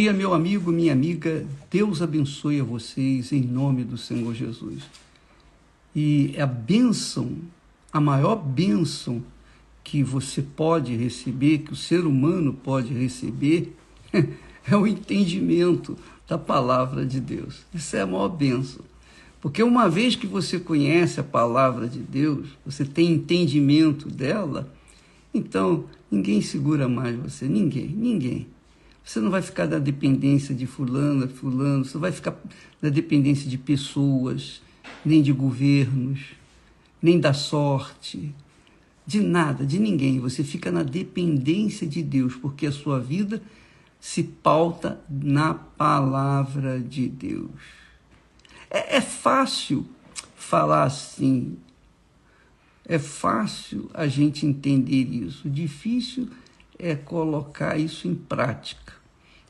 Dia, meu amigo, minha amiga, Deus abençoe a vocês em nome do Senhor Jesus. E a bênção, a maior bênção que você pode receber, que o ser humano pode receber, é o entendimento da palavra de Deus. Isso é a maior bênção. Porque uma vez que você conhece a palavra de Deus, você tem entendimento dela, então ninguém segura mais você, ninguém. Você não vai ficar na dependência de fulano, você não vai ficar na dependência de pessoas, nem de governos, nem da sorte, de nada, de ninguém. Você fica na dependência de Deus, porque a sua vida se pauta na palavra de Deus. É fácil falar assim, é fácil a gente entender isso, o difícil é colocar isso em prática.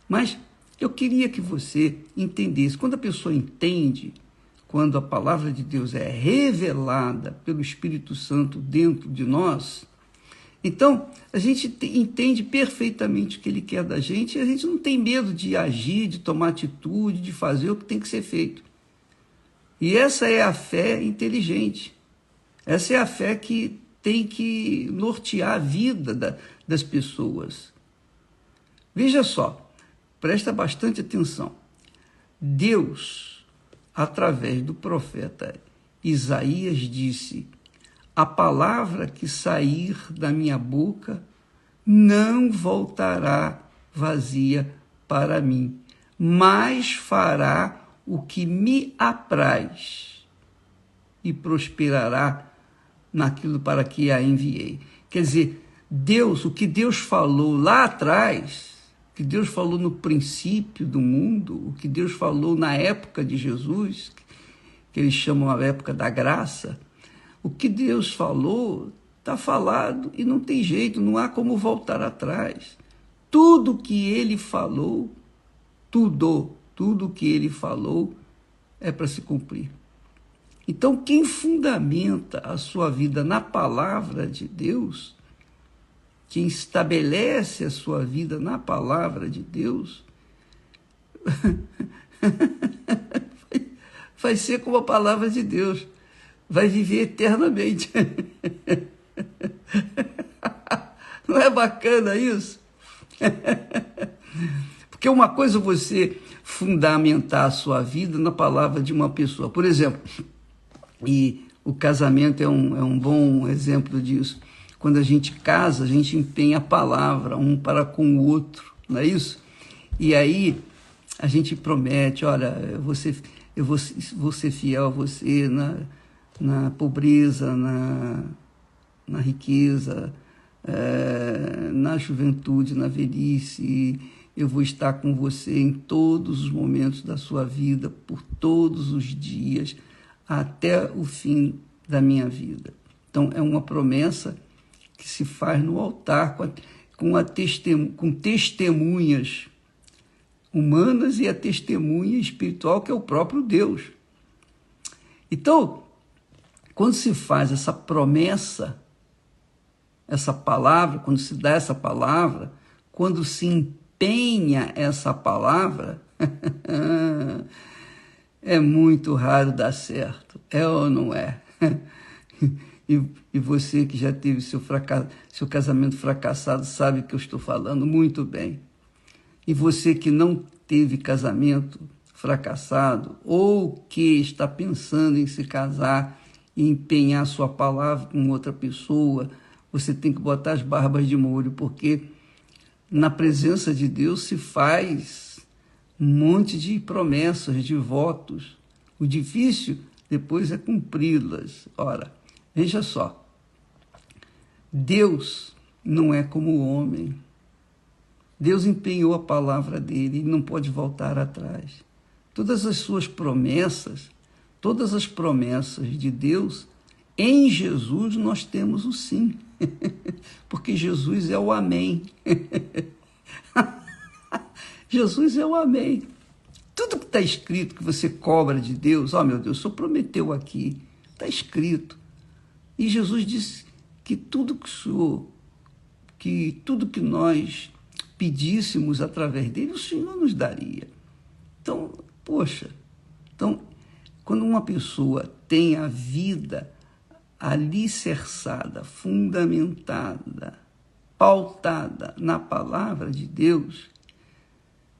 Mas eu queria que você entendesse, quando a pessoa entende, quando a palavra de Deus é revelada pelo Espírito Santo dentro de nós, então a gente entende perfeitamente o que ele quer da gente e a gente não tem medo de agir, de tomar atitude, de fazer o que tem que ser feito. E essa é a fé inteligente. Essa é a fé que tem que nortear a vida das pessoas. Veja só, presta bastante atenção. Deus, através do profeta Isaías, disse: a palavra que sair da minha boca não voltará vazia para mim, mas fará o que me apraz e prosperará naquilo para que a enviei. Quer dizer, Deus, o que Deus falou lá atrás, o que Deus falou no princípio do mundo, o que Deus falou na época de Jesus, que eles chamam a época da graça, o que Deus falou está falado e não tem jeito, não há como voltar atrás. Tudo que ele falou, tudo que ele falou é para se cumprir. Então, quem fundamenta a sua vida na palavra de Deus, quem estabelece a sua vida na palavra de Deus, vai ser como a palavra de Deus, vai viver eternamente. Não é bacana isso? Porque uma coisa é você fundamentar a sua vida na palavra de uma pessoa. Por exemplo, e o casamento é um bom exemplo disso. Quando a gente casa, a gente empenha a palavra um para com o outro, não é isso? E aí a gente promete, olha, eu vou ser fiel a você na pobreza, na riqueza, na juventude, na velhice. Eu vou estar com você em todos os momentos da sua vida, por todos os dias, até o fim da minha vida. Então, é uma promessa que se faz no altar com testemunhas humanas e a testemunha espiritual, que é o próprio Deus. Então, quando se faz essa promessa, essa palavra, quando se dá essa palavra, quando se empenha essa palavra, é muito raro dar certo, é ou não é? E você que já teve seu casamento fracassado sabe que eu estou falando muito bem. E você que não teve casamento fracassado ou que está pensando em se casar e empenhar sua palavra com outra pessoa, você tem que botar as barbas de molho, porque na presença de Deus se faz um monte de promessas, de votos. O difícil depois é cumpri-las. Ora, veja só, Deus não é como o homem. Deus empenhou a palavra dele e não pode voltar atrás. Todas as suas promessas, todas as promessas de Deus, em Jesus nós temos o sim. Porque Jesus é o amém. Jesus é o amém. Tudo que está escrito, que você cobra de Deus, meu Deus, o Senhor prometeu aqui, está escrito. E Jesus disse que tudo que nós pedíssemos através dele, o Senhor nos daria. Então, poxa, então, quando uma pessoa tem a vida alicerçada, fundamentada, pautada na palavra de Deus,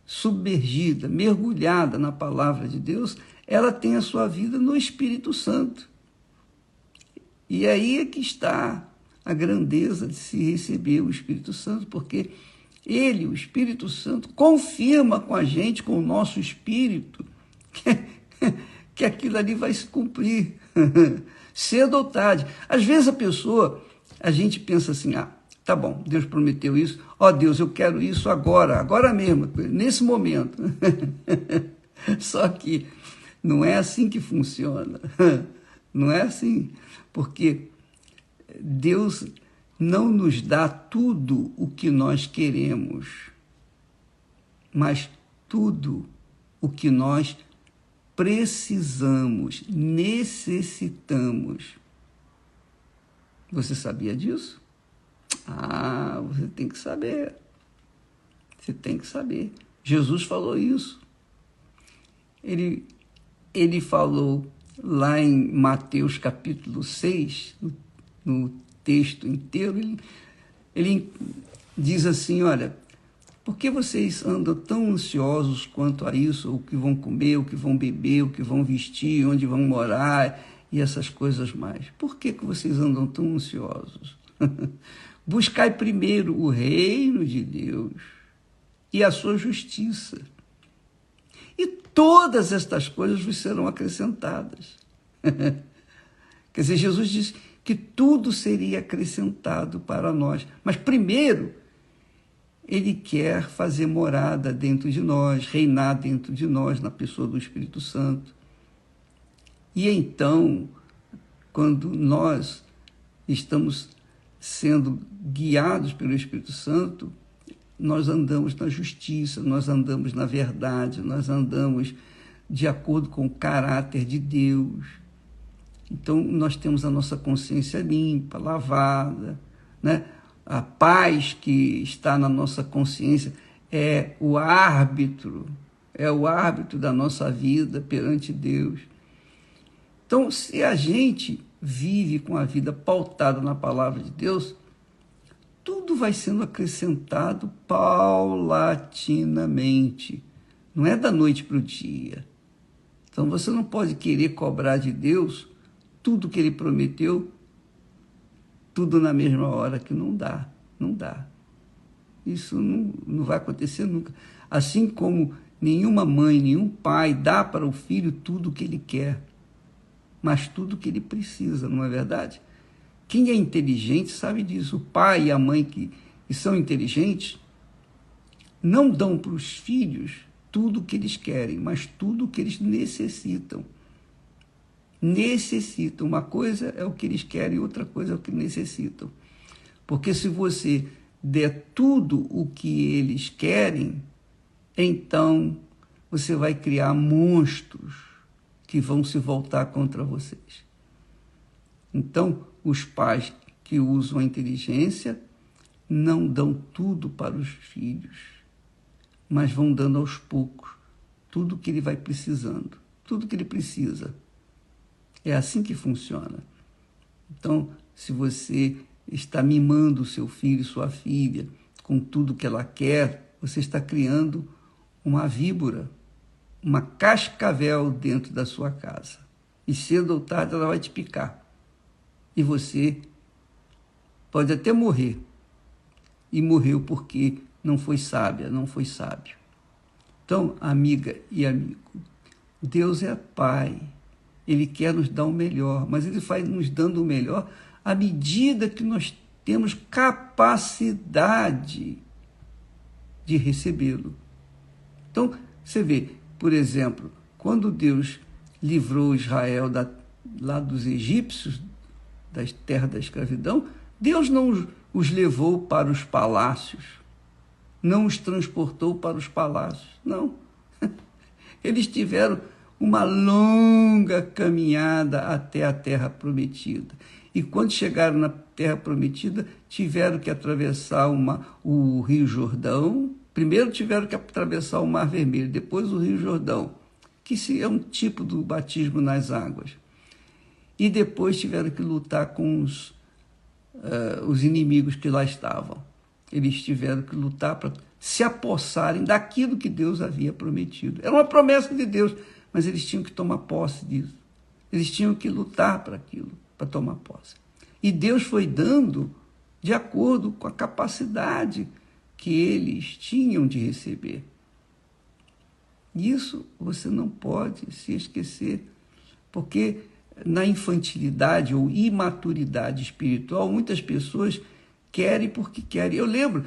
submergida, mergulhada na palavra de Deus, ela tem a sua vida no Espírito Santo. E aí é que está a grandeza de se receber o Espírito Santo, porque ele, o Espírito Santo, confirma com a gente, com o nosso espírito, que aquilo ali vai se cumprir, cedo ou tarde. Às vezes a gente pensa assim, tá bom, Deus prometeu isso, Deus, eu quero isso agora mesmo, nesse momento. Só que não é assim que funciona, não é assim, porque Deus não nos dá tudo o que nós queremos, mas tudo o que nós precisamos, necessitamos. Você sabia disso? Você tem que saber. Você tem que saber. Jesus falou isso. Ele falou lá em Mateus capítulo 6, no texto inteiro, ele diz assim, olha, por que vocês andam tão ansiosos quanto a isso, o que vão comer, o que vão beber, o que vão vestir, onde vão morar e essas coisas mais? Por que vocês andam tão ansiosos? Buscai primeiro o reino de Deus e a sua justiça, e todas estas coisas vos serão acrescentadas. Quer dizer, Jesus disse que tudo seria acrescentado para nós. Mas primeiro, ele quer fazer morada dentro de nós, reinar dentro de nós, na pessoa do Espírito Santo. E então, quando nós estamos sendo guiados pelo Espírito Santo, nós andamos na justiça, nós andamos na verdade, nós andamos de acordo com o caráter de Deus. Então, nós temos a nossa consciência limpa, lavada, né? A paz que está na nossa consciência é o árbitro da nossa vida perante Deus. Então, se a gente vive com a vida pautada na palavra de Deus, tudo vai sendo acrescentado paulatinamente. Não é da noite para o dia. Então, você não pode querer cobrar de Deus tudo que ele prometeu, tudo na mesma hora, que não dá. Isso não vai acontecer nunca. Assim como nenhuma mãe, nenhum pai dá para o filho tudo o que ele quer, mas tudo o que ele precisa, não é verdade? Quem é inteligente sabe disso. O pai e a mãe que são inteligentes não dão para os filhos tudo o que eles querem, mas tudo o que eles necessitam. Uma coisa é o que eles querem, outra coisa é o que necessitam. Porque se você der tudo o que eles querem, então você vai criar monstros que vão se voltar contra vocês. Então, os pais que usam a inteligência não dão tudo para os filhos, mas vão dando aos poucos tudo que ele vai precisando, tudo que ele precisa. É assim que funciona. Então, se você está mimando o seu filho, sua filha, com tudo que ela quer, você está criando uma víbora, uma cascavel dentro da sua casa. E cedo ou tarde ela vai te picar. E você pode até morrer. E morreu porque não foi sábia, não foi sábio. Então, amiga e amigo, Deus é Pai. Ele quer nos dar o melhor, mas Ele vai nos dando o melhor à medida que nós temos capacidade de recebê-lo. Então, você vê, por exemplo, quando Deus livrou Israel lá dos egípcios, das terras da escravidão, Deus não os levou para os palácios, não os transportou para os palácios, não. Eles tiveram uma longa caminhada até a terra prometida. E quando chegaram na Terra Prometida, tiveram que atravessar o Rio Jordão. Primeiro tiveram que atravessar o Mar Vermelho, depois o Rio Jordão, que é um tipo do batismo nas águas. E depois tiveram que lutar com os inimigos que lá estavam. Eles tiveram que lutar para se apossarem daquilo que Deus havia prometido. Era uma promessa de Deus, mas eles tinham que tomar posse disso. Eles tinham que lutar para aquilo, para tomar posse. E Deus foi dando de acordo com a capacidade que eles tinham de receber. Isso você não pode se esquecer, porque na infantilidade ou imaturidade espiritual, muitas pessoas querem porque querem. Eu lembro,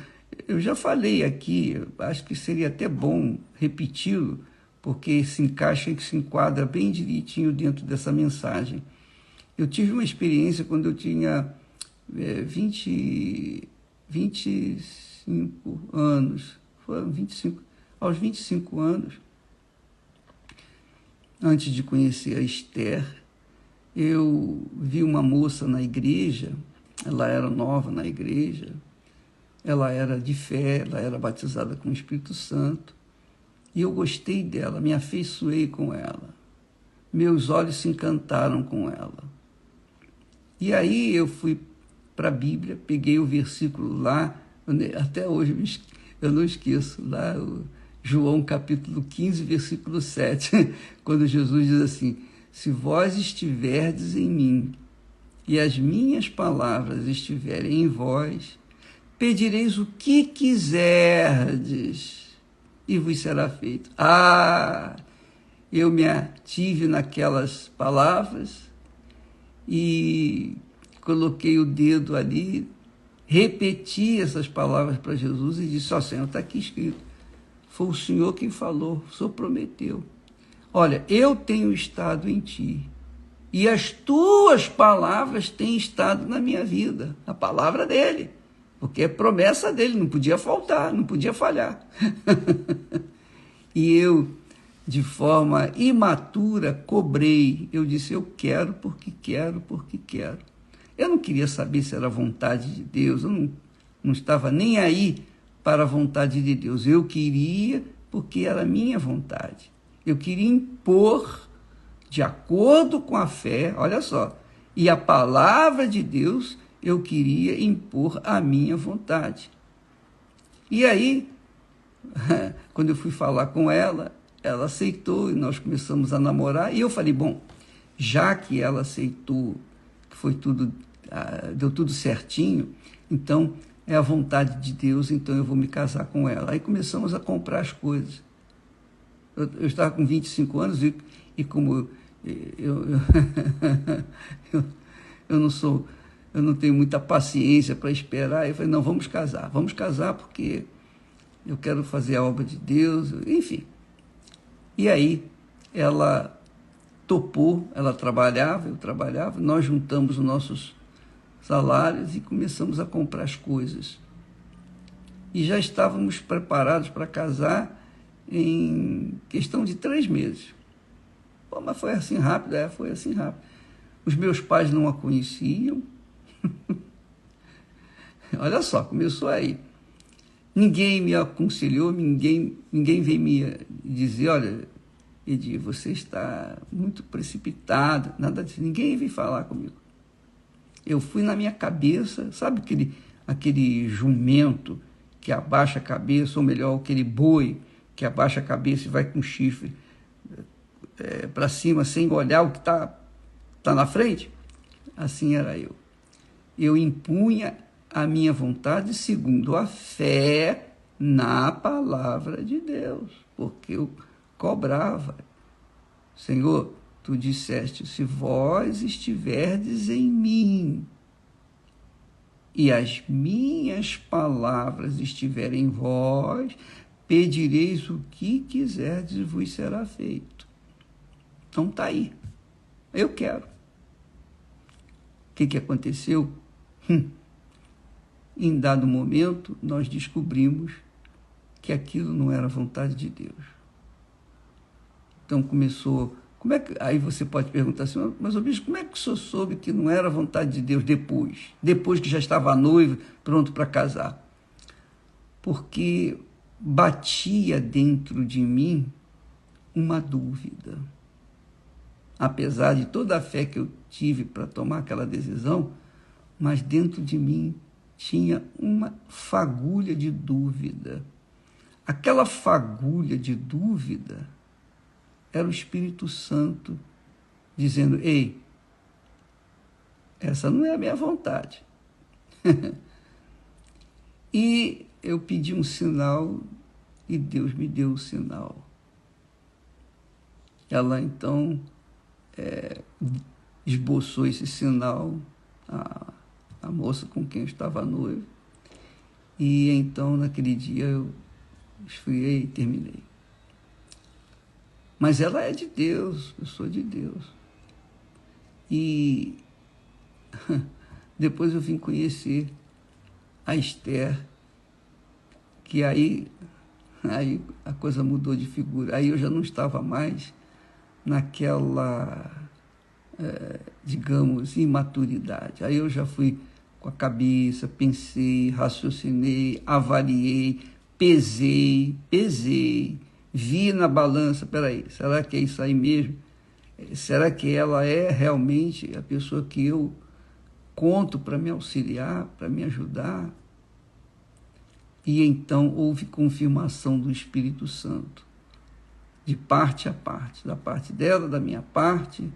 eu já falei aqui, acho que seria até bom repeti-lo, porque se enquadra bem direitinho dentro dessa mensagem. Eu tive uma experiência quando eu tinha 25 anos, foram 25, aos 25 anos, antes de conhecer a Esther, eu vi uma moça na igreja, ela era nova na igreja, ela era de fé, ela era batizada com o Espírito Santo, e eu gostei dela, me afeiçoei com ela, meus olhos se encantaram com ela. E aí eu fui para a Bíblia, peguei o versículo lá, até hoje eu não esqueço, lá João capítulo 15, versículo 7, quando Jesus diz assim: se vós estiverdes em mim e as minhas palavras estiverem em vós, pedireis o que quiserdes e vos será feito. Eu me ative naquelas palavras e coloquei o dedo ali, repeti essas palavras para Jesus e disse: ó Senhor, está aqui escrito, foi o Senhor quem falou, o Senhor prometeu. Olha, eu tenho estado em ti e as tuas palavras têm estado na minha vida, a palavra dele, porque é promessa dele, não podia faltar, não podia falhar. E eu, de forma imatura, cobrei. Eu disse: eu quero porque quero, porque quero. Eu não queria saber se era vontade de Deus, eu não estava nem aí para a vontade de Deus. Eu queria porque era a minha vontade. Eu queria impor, de acordo com a fé, olha só, e a palavra de Deus, eu queria impor a minha vontade. E aí, quando eu fui falar com ela, ela aceitou e nós começamos a namorar. E eu falei: bom, já que ela aceitou, que foi tudo, deu tudo certinho, então é a vontade de Deus, então eu vou me casar com ela. Aí começamos a comprar as coisas. Eu estava com 25 anos e como eu não tenho muita paciência para esperar, eu falei: não, vamos casar porque eu quero fazer a obra de Deus, enfim. E aí ela topou, ela trabalhava, eu trabalhava, nós juntamos os nossos salários e começamos a comprar as coisas. E já estávamos preparados para casar em questão de 3 meses. Pô, mas foi assim rápido? Foi assim rápido. Os meus pais não a conheciam. Olha só, começou aí. Ninguém me aconselhou, ninguém veio me dizer: olha, Edir, você está muito precipitado, nada disso. Ninguém veio falar comigo. Eu fui na minha cabeça, sabe aquele jumento que abaixa a cabeça, ou melhor, aquele boi que abaixa a cabeça e vai com o chifre para cima, sem olhar o que está na frente? Assim era eu. Eu impunha a minha vontade segundo a fé na palavra de Deus, porque eu cobrava. Senhor, tu disseste: se vós estiverdes em mim e as minhas palavras estiverem em vós, pedireis o que quiserdes e vos será feito. Então tá aí. Eu quero. O que aconteceu? Em dado momento, nós descobrimos que aquilo não era vontade de Deus. Então Como é que... Aí você pode perguntar assim, mas, ô bispo, como é que o senhor soube que não era a vontade de Deus depois? Depois que já estava noivo, pronto para casar? Porque batia dentro de mim uma dúvida. Apesar de toda a fé que eu tive para tomar aquela decisão, mas dentro de mim tinha uma fagulha de dúvida. Aquela fagulha de dúvida era o Espírito Santo dizendo, ei, essa não é a minha vontade. E eu pedi um sinal e Deus me deu o sinal. Ela então esboçou esse sinal, a moça com quem eu estava noivo, e então naquele dia eu esfriei e terminei. Mas ela é de Deus, eu sou de Deus. E depois eu vim conhecer a Esther, que aí a coisa mudou de figura. Aí eu já não estava mais naquela, digamos, imaturidade. Aí eu já fui com a cabeça, pensei, raciocinei, avaliei, pesei, vi na balança, peraí, será que é isso aí mesmo? Será que ela é realmente a pessoa que eu conto para me auxiliar, para me ajudar? E então houve confirmação do Espírito Santo, de parte a parte, da parte dela, da minha parte,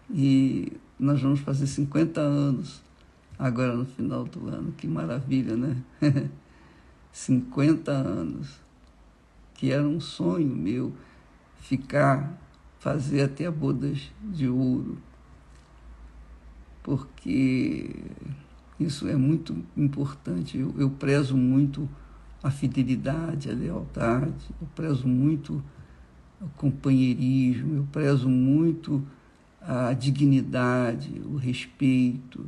e nós vamos fazer 50 anos agora no final do ano. Que maravilha, né? 50 anos, que era um sonho meu, fazer até bodas de ouro, porque isso é muito importante. Eu prezo muito a fidelidade, a lealdade, eu prezo muito o companheirismo, eu prezo muito a dignidade, o respeito,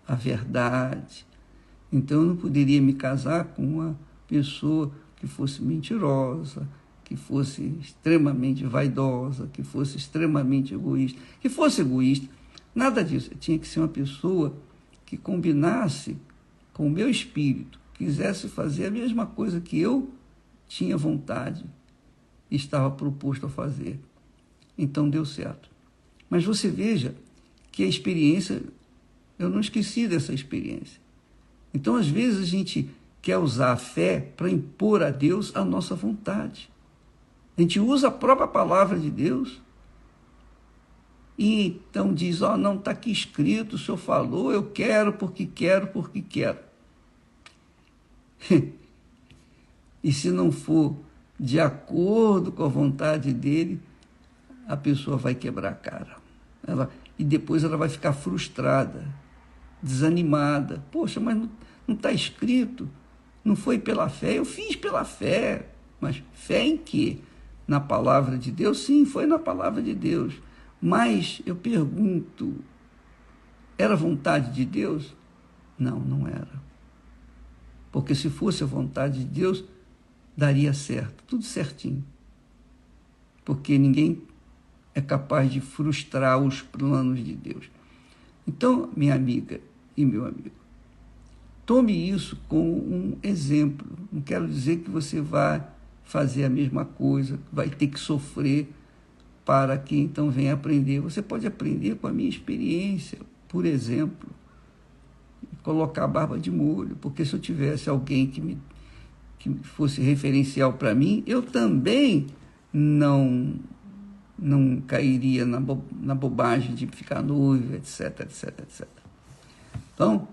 a verdade. Então eu não poderia me casar com uma pessoa que fosse mentirosa, que fosse extremamente vaidosa, que fosse extremamente egoísta, que fosse egoísta. Nada disso. Tinha que ser uma pessoa que combinasse com o meu espírito, quisesse fazer a mesma coisa que eu tinha vontade e estava proposto a fazer. Então deu certo. Mas você veja que a experiência, eu não esqueci dessa experiência. Então, às vezes, a gente quer usar a fé para impor a Deus a nossa vontade. A gente usa a própria palavra de Deus e então diz, não, está aqui escrito, o Senhor falou, eu quero porque quero, porque quero. E se não for de acordo com a vontade dele, a pessoa vai quebrar a cara. E depois ela vai ficar frustrada, desanimada. Poxa, mas não está escrito, não foi pela fé. Eu fiz pela fé, mas fé em quê? Na palavra de Deus? Sim, foi na palavra de Deus. Mas eu pergunto, era vontade de Deus? Não, não era. Porque se fosse a vontade de Deus, daria certo, tudo certinho. Porque ninguém é capaz de frustrar os planos de Deus. Então, minha amiga e meu amigo, tome isso como um exemplo. Não quero dizer que você vai fazer a mesma coisa, vai ter que sofrer para que então venha aprender. Você pode aprender com a minha experiência, por exemplo, colocar a barba de molho, porque se eu tivesse alguém que fosse referencial para mim, eu também não cairia na bobagem de ficar noiva, etc, etc, etc. Então,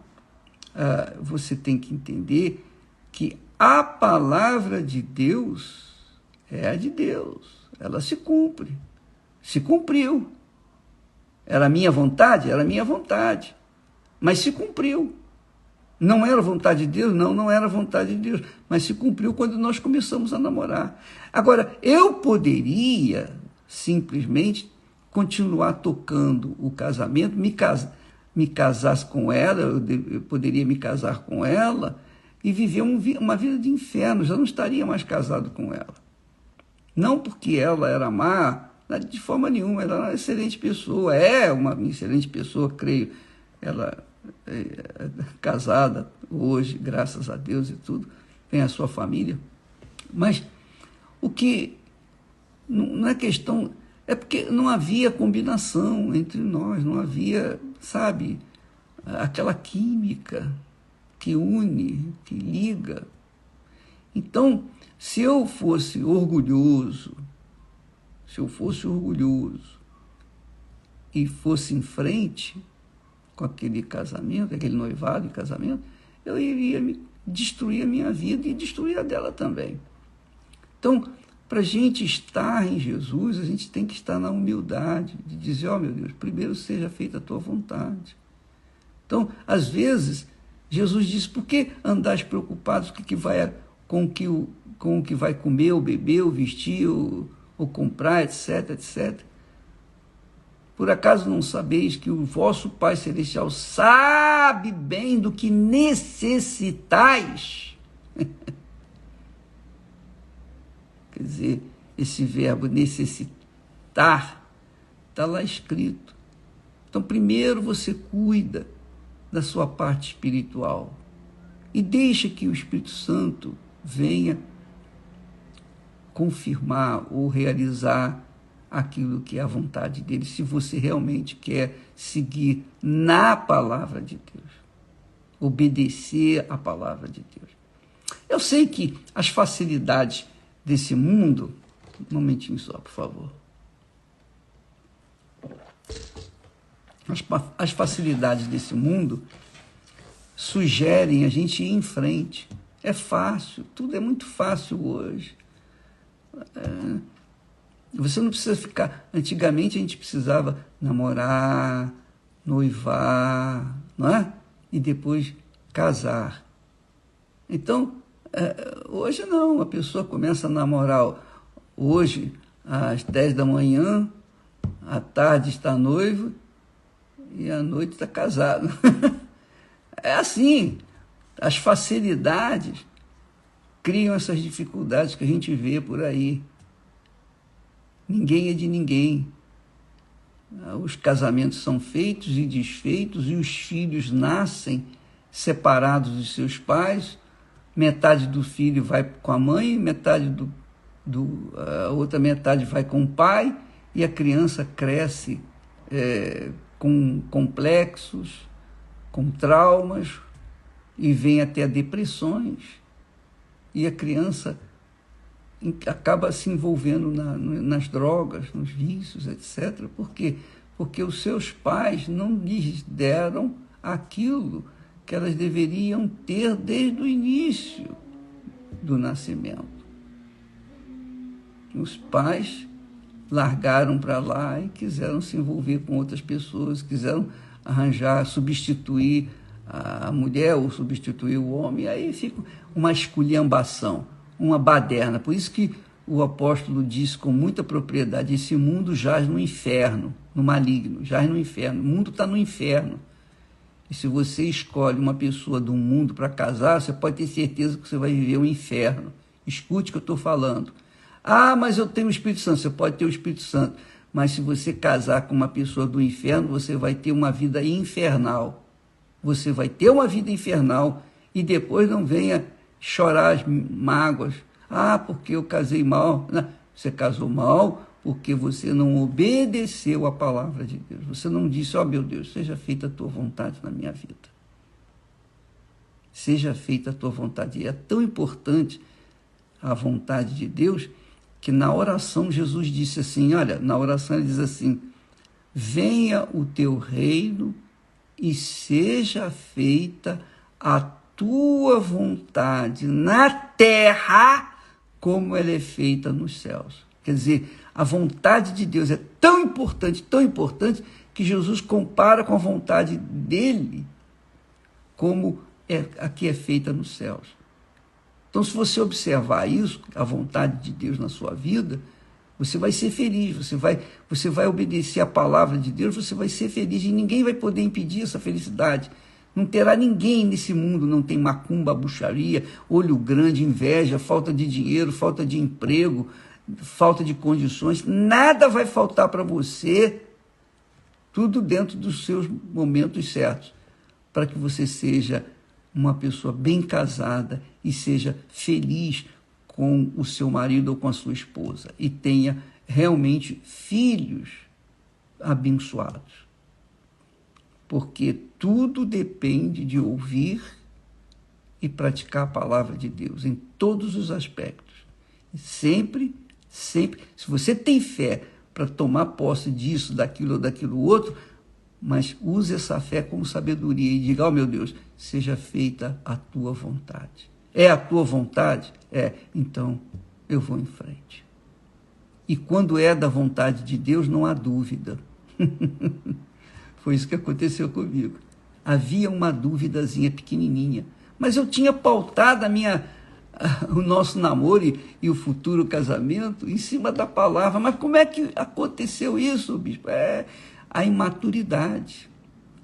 você tem que entender que a palavra de Deus é a de Deus, ela se cumpre, se cumpriu. Era minha vontade? Era minha vontade, mas se cumpriu. Não era vontade de Deus? Não, não era vontade de Deus, mas se cumpriu quando nós começamos a namorar. Agora, eu poderia simplesmente continuar tocando o casamento, me casasse com ela, eu poderia me casar com ela e viver uma vida de inferno, já não estaria mais casado com ela. Não porque ela era má de forma nenhuma, ela é uma excelente pessoa, é uma excelente pessoa, creio. Ela é casada hoje, graças a Deus e tudo, tem a sua família. Mas o que não é questão, é porque não havia combinação entre nós, não havia, sabe, aquela química que une, que liga. Então, se eu fosse orgulhoso e fosse em frente com aquele casamento, aquele noivado e casamento, eu iria destruir a minha vida e destruir a dela também. Então, para a gente estar em Jesus, a gente tem que estar na humildade, de dizer, ó meu Deus, primeiro seja feita a tua vontade. Então, às vezes, Jesus disse, por que andais preocupados com o que vai comer, ou beber, ou vestir, ou comprar, etc, etc. Por acaso não sabeis que o vosso Pai Celestial sabe bem do que necessitais? Quer dizer, esse verbo necessitar está lá escrito. Então, primeiro você cuida da sua parte espiritual e deixa que o Espírito Santo venha confirmar ou realizar aquilo que é a vontade dele, se você realmente quer seguir na palavra de Deus, obedecer à palavra de Deus. Eu sei que as facilidades desse mundo, um momentinho só, por favor. As facilidades desse mundo sugerem a gente ir em frente. É fácil, tudo é muito fácil hoje. Você não precisa ficar... Antigamente a gente precisava namorar, noivar, não é? E depois casar. Então, hoje não, a pessoa começa a namorar hoje às 10 da manhã, à tarde está noivo e à noite está casado. É assim, as facilidades criam essas dificuldades que a gente vê por aí. Ninguém é de ninguém. Os casamentos são feitos e desfeitos e os filhos nascem separados dos seus pais. Metade do filho vai com a mãe, metade a outra metade vai com o pai, e a criança cresce com complexos, com traumas, e vem até a depressões, e a criança acaba se envolvendo nas drogas, nos vícios, etc. Por quê? Porque os seus pais não lhes deram aquilo que elas deveriam ter desde o início do nascimento. Os pais largaram para lá e quiseram se envolver com outras pessoas, quiseram arranjar, substituir a mulher ou substituir o homem, e aí fica uma esculhambação, uma baderna. Por isso que o apóstolo disse com muita propriedade, esse mundo jaz no inferno, no maligno, jaz no inferno, o mundo está no inferno. E se você escolhe uma pessoa do mundo para casar, você pode ter certeza que você vai viver um inferno. Escute o que eu estou falando. Ah, mas eu tenho o Espírito Santo. Você pode ter o Espírito Santo, mas se você casar com uma pessoa do inferno, você vai ter uma vida infernal. Você vai ter uma vida infernal e depois não venha chorar as mágoas. Ah, porque eu casei mal. Não, você casou mal porque você não obedeceu à palavra de Deus. Você não disse, ó meu Deus, seja feita a tua vontade na minha vida. Seja feita a tua vontade. E é tão importante a vontade de Deus que na oração Jesus disse assim, olha, na oração ele diz assim, venha o teu reino e seja feita a tua vontade na terra como ela é feita nos céus. Quer dizer, a vontade de Deus é tão importante, que Jesus compara com a vontade dele como a que é feita nos céus. Então, se você observar isso, a vontade de Deus na sua vida, você vai ser feliz, você vai obedecer a palavra de Deus, você vai ser feliz e ninguém vai poder impedir essa felicidade. Não terá ninguém nesse mundo, não tem macumba, bruxaria, olho grande, inveja, falta de dinheiro, falta de emprego, falta de condições, nada vai faltar para você, tudo dentro dos seus momentos certos, para que você seja uma pessoa bem casada e seja feliz com o seu marido ou com a sua esposa e tenha realmente filhos abençoados. Porque tudo depende de ouvir e praticar a palavra de Deus em todos os aspectos. Sempre, se você tem fé para tomar posse disso, daquilo ou daquilo outro, mas use essa fé como sabedoria e diga, meu Deus, seja feita a tua vontade. É a tua vontade? Então eu vou em frente. E quando é da vontade de Deus, não há dúvida. Foi isso que aconteceu comigo. Havia uma dúvidazinha pequenininha, mas eu tinha pautado o nosso namoro e o futuro casamento em cima da palavra. Mas como é que aconteceu isso, bispo? A imaturidade.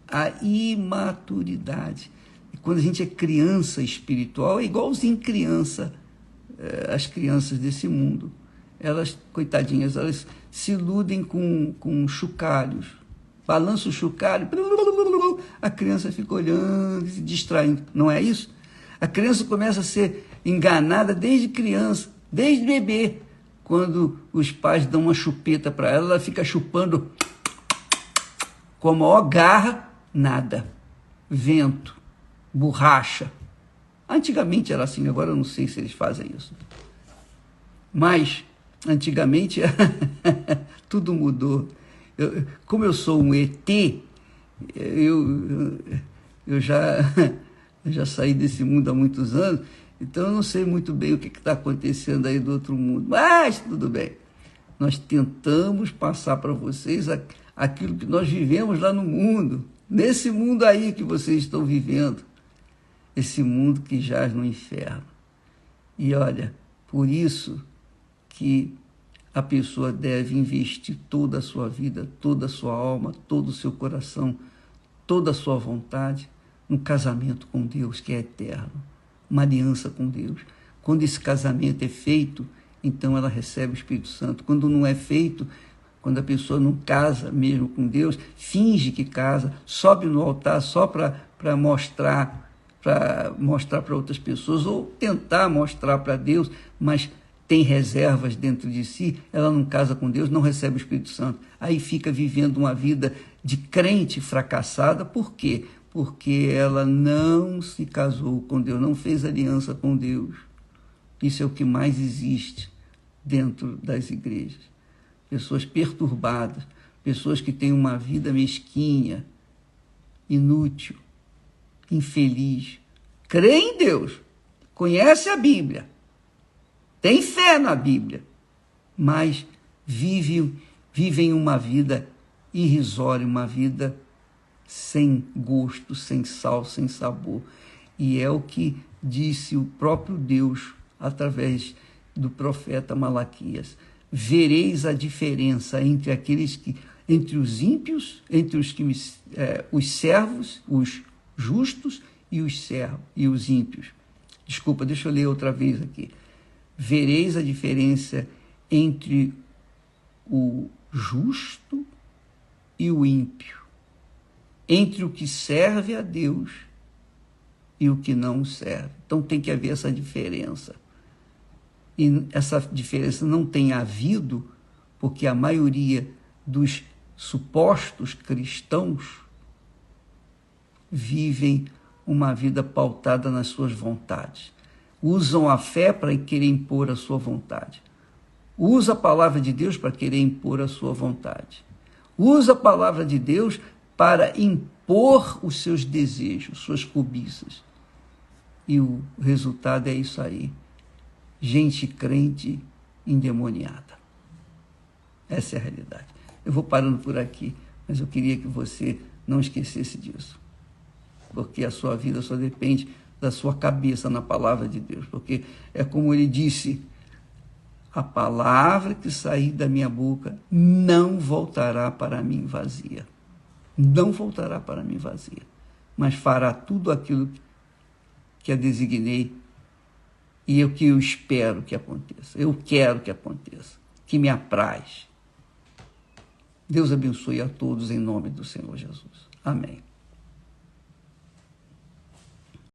A imaturidade. E quando a gente é criança espiritual, é igualzinho as crianças desse mundo. Elas, coitadinhas, elas se iludem com chocalhos. Balança o chocalho, a criança fica olhando, se distraindo. Não é isso? A criança começa a ser enganada desde criança, desde bebê. Quando os pais dão uma chupeta para ela, ela fica chupando com a maior garra, nada. Vento, borracha. Antigamente era assim, agora eu não sei se eles fazem isso. Mas, antigamente, tudo mudou. Como eu sou um ET, eu já saí desse mundo há muitos anos, então eu não sei muito bem o que está acontecendo aí do outro mundo, mas tudo bem. Nós tentamos passar para vocês aquilo que nós vivemos lá no mundo, nesse mundo aí que vocês estão vivendo, esse mundo que jaz no inferno. E olha, por isso que a pessoa deve investir toda a sua vida, toda a sua alma, todo o seu coração, toda a sua vontade no casamento com Deus, que é eterno, uma aliança com Deus. Quando esse casamento é feito, então ela recebe o Espírito Santo. Quando não é feito, quando a pessoa não casa mesmo com Deus, finge que casa, sobe no altar só para mostrar para outras pessoas, ou tentar mostrar para Deus, mas tem reservas dentro de si, ela não casa com Deus, não recebe o Espírito Santo. Aí fica vivendo uma vida de crente fracassada. Por quê? Porque ela não se casou com Deus, não fez aliança com Deus. Isso é o que mais existe dentro das igrejas. Pessoas perturbadas, pessoas que têm uma vida mesquinha, inútil, infeliz. Crê em Deus, conhece a Bíblia, tem fé na Bíblia, mas vivem uma vida irrisória, uma vida sem gosto, sem sal, sem sabor. E é o que disse o próprio Deus através do profeta Malaquias. Vereis a diferença entre entre os ímpios, entre os servos, os justos e os ímpios. Desculpa, deixa eu ler outra vez aqui. Vereis a diferença entre o justo e o ímpio, entre o que serve a Deus e o que não serve. Então tem que haver essa diferença. E essa diferença não tem havido porque a maioria dos supostos cristãos vivem uma vida pautada nas suas vontades. Usam a fé para querer impor a sua vontade. Usa a palavra de Deus para querer impor a sua vontade. Usa a palavra de Deus para impor os seus desejos, suas cobiças. E o resultado é isso aí. Gente crente endemoniada. Essa é a realidade. Eu vou parando por aqui, mas eu queria que você não esquecesse disso. Porque a sua vida só depende da sua cabeça na palavra de Deus. Porque é como ele disse, a palavra que sair da minha boca não voltará para mim vazia. Não voltará para mim vazia. Mas fará tudo aquilo que a designei E é o que eu espero que aconteça. Eu quero que aconteça. Que me apraz. Deus abençoe a todos em nome do Senhor Jesus. Amém.